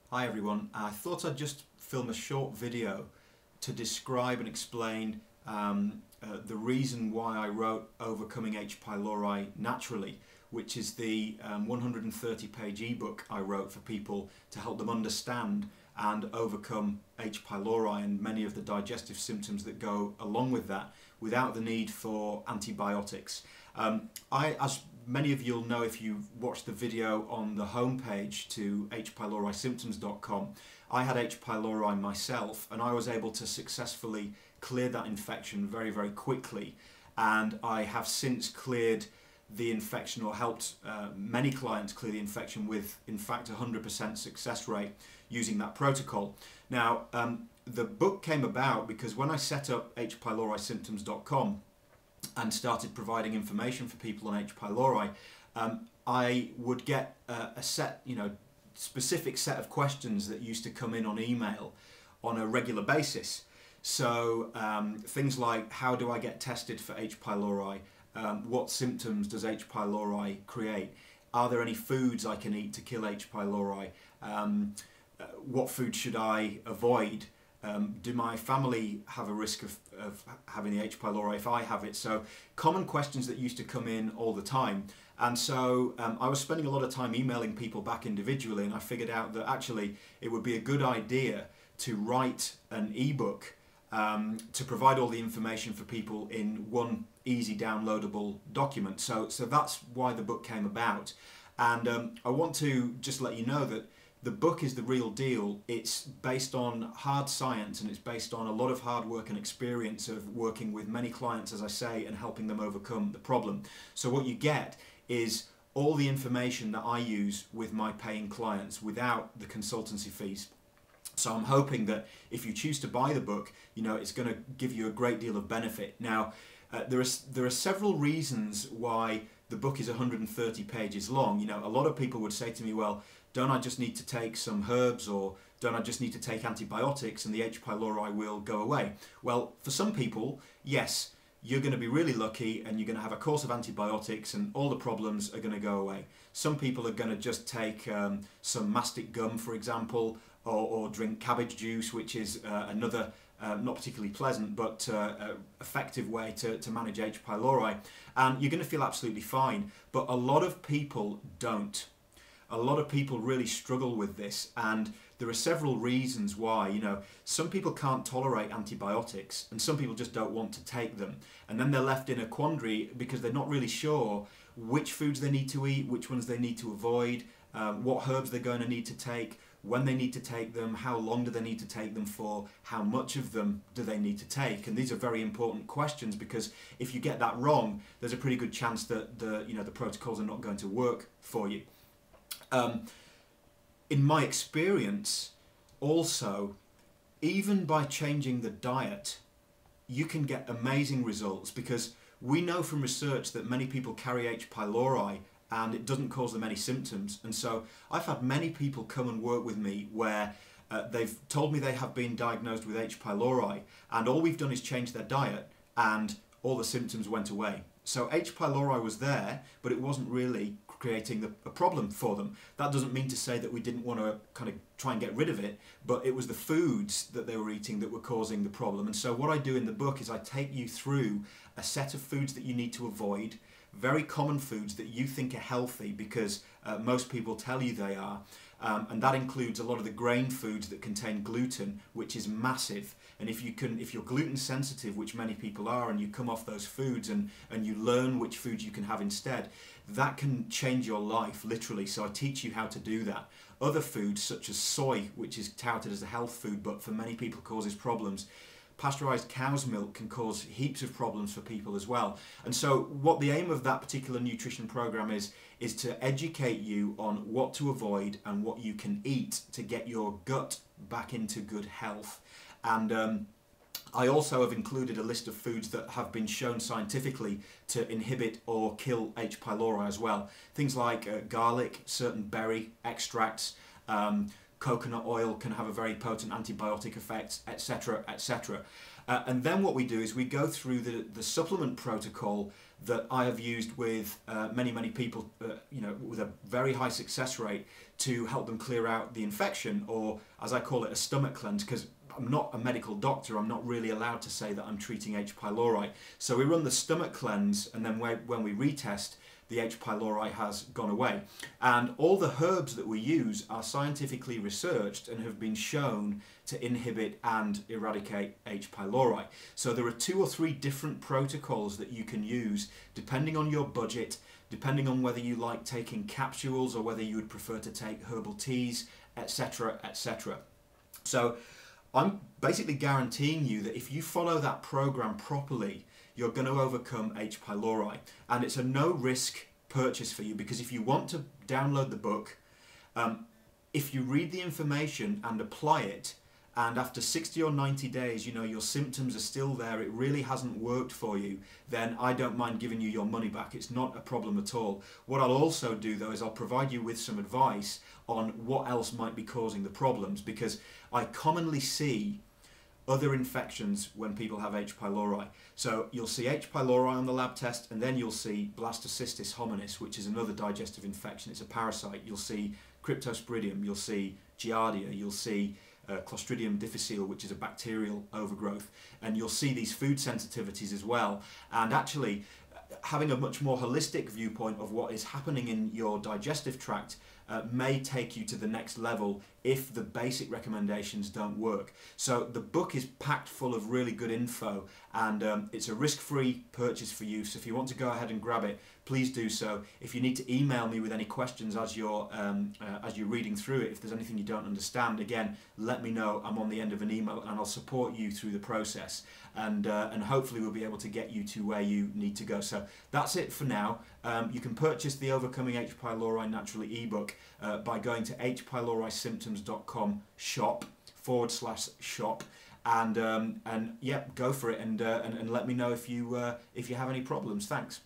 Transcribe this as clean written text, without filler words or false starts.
Hi everyone, I thought I'd just film a short video to describe and explain the reason why I wrote Overcoming H. pylori Naturally, which is the 130-page ebook I wrote for people to help them understand and overcome H. pylori and many of the digestive symptoms that go along with that without the need for antibiotics. As many of you'll know if you watched the video on the homepage to hpylorisymptoms.com, I had H. pylori myself and I was able to successfully clear that infection very, very quickly, and I have since cleared the infection or helped many clients clear the infection with in fact 100% success rate using that protocol. Now the book came about because when I set up hpylorisymptoms.com and started providing information for people on H. pylori, I would get a set, specific set of questions that used to come in on email on a regular basis. So things like, how do I get tested for H. pylori? What symptoms does H. pylori create? Are there any foods I can eat to kill H. pylori? What food should I avoid? Do my family have a risk of having the H. pylori if I have it? So common questions that used to come in all the time. And so I was spending a lot of time emailing people back individually, and I figured out that actually it would be a good idea to write an ebook to provide all the information for people in one easy downloadable document. So that's why the book came about. And I want to just let you know that the book is the real deal. It's based on hard science, and it's based on a lot of hard work and experience of working with many clients, as I say, and helping them overcome the problem. So what you get is all the information that I use with my paying clients without the consultancy fees. So I'm hoping that if you choose to buy the book, it's going to give you a great deal of benefit. Now, there are several reasons why the book is 130 pages long. A lot of people would say to me, well, don't I just need to take some herbs, or don't I just need to take antibiotics and the H. pylori will go away? Well, for some people, yes, you're going to be really lucky and you're going to have a course of antibiotics and all the problems are going to go away. Some people are going to just take some mastic gum, for example, or drink cabbage juice, which is another not particularly pleasant but effective way to manage H. pylori, and you're going to feel absolutely fine. But a lot of people don't. A lot of people really struggle with this, and there are several reasons why. Some people can't tolerate antibiotics and some people just don't want to take them, and then they're left in a quandary because they're not really sure which foods they need to eat, which ones they need to avoid, what herbs they're going to need to take, when they need to take them, how long do they need to take them for, how much of them do they need to take. And these are very important questions, because if you get that wrong, there's a pretty good chance that the protocols are not going to work for you. In my experience, also, even by changing the diet, you can get amazing results, because we know from research that many people carry H. pylori and it doesn't cause them any symptoms. And so I've had many people come and work with me where they've told me they have been diagnosed with H. pylori, and all we've done is change their diet and all the symptoms went away. So H. pylori was there, but it wasn't really creating a problem for them. That doesn't mean to say that we didn't want to kind of try and get rid of it, but it was the foods that they were eating that were causing the problem. And so what I do in the book is I take you through a set of foods that you need to avoid, very common foods that you think are healthy because most people tell you they are. And that includes a lot of the grain foods that contain gluten, which is massive. And if you're gluten sensitive, which many people are, and you come off those foods and you learn which foods you can have instead, that can change your life, literally. So I teach you how to do that. Other foods such as soy, which is touted as a health food, but for many people causes problems. Pasteurized cow's milk can cause heaps of problems for people as well. And so what the aim of that particular nutrition program is to educate you on what to avoid and what you can eat to get your gut back into good health. And I also have included a list of foods that have been shown scientifically to inhibit or kill H. pylori as well. Things like garlic, certain berry extracts, coconut oil can have a very potent antibiotic effect, etc., etc. And then what we do is we go through the supplement protocol that I have used with many people, you know, with a very high success rate to help them clear out the infection, or as I call it, a stomach cleanse, because I'm not a medical doctor, I'm not really allowed to say that I'm treating H. pylori. So we run the stomach cleanse, and then when we retest, the H. pylori has gone away. And all the herbs that we use are scientifically researched and have been shown to inhibit and eradicate H. pylori. So there are 2 or 3 different protocols that you can use depending on your budget, depending on whether you like taking capsules or whether you would prefer to take herbal teas, etc., etc. So I'm basically guaranteeing you that if you follow that program properly, you're going to overcome H. pylori. And it's a no-risk purchase for you, because if you want to download the book, if you read the information and apply it, and after 60 or 90 days, you know, your symptoms are still there, it really hasn't worked for you, then I don't mind giving you your money back. It's not a problem at all. What I'll also do, though, is I'll provide you with some advice on what else might be causing the problems, because I commonly see other infections when people have H. pylori. So you'll see H. pylori on the lab test, and then you'll see blastocystis hominis, which is another digestive infection. It's a parasite. You'll see cryptosporidium, you'll see giardia, you'll see Clostridium difficile, which is a bacterial overgrowth, and you'll see these food sensitivities as well. And actually, having a much more holistic viewpoint of what is happening in your digestive tract may take you to the next level if the basic recommendations don't work. So the book is packed full of really good info, and it's a risk-free purchase for you. So if you want to go ahead and grab it, please do so. If you need to email me with any questions as you're reading through it, if there's anything you don't understand, again, let me know. I'm on the end of an email, and I'll support you through the process, and hopefully we'll be able to get you to where you need to go. So that's it for now. You can purchase the Overcoming H. pylori Naturally ebook by going to hpylorisymptoms.com/shop, and yeah, go for it, and let me know if you have any problems. Thanks.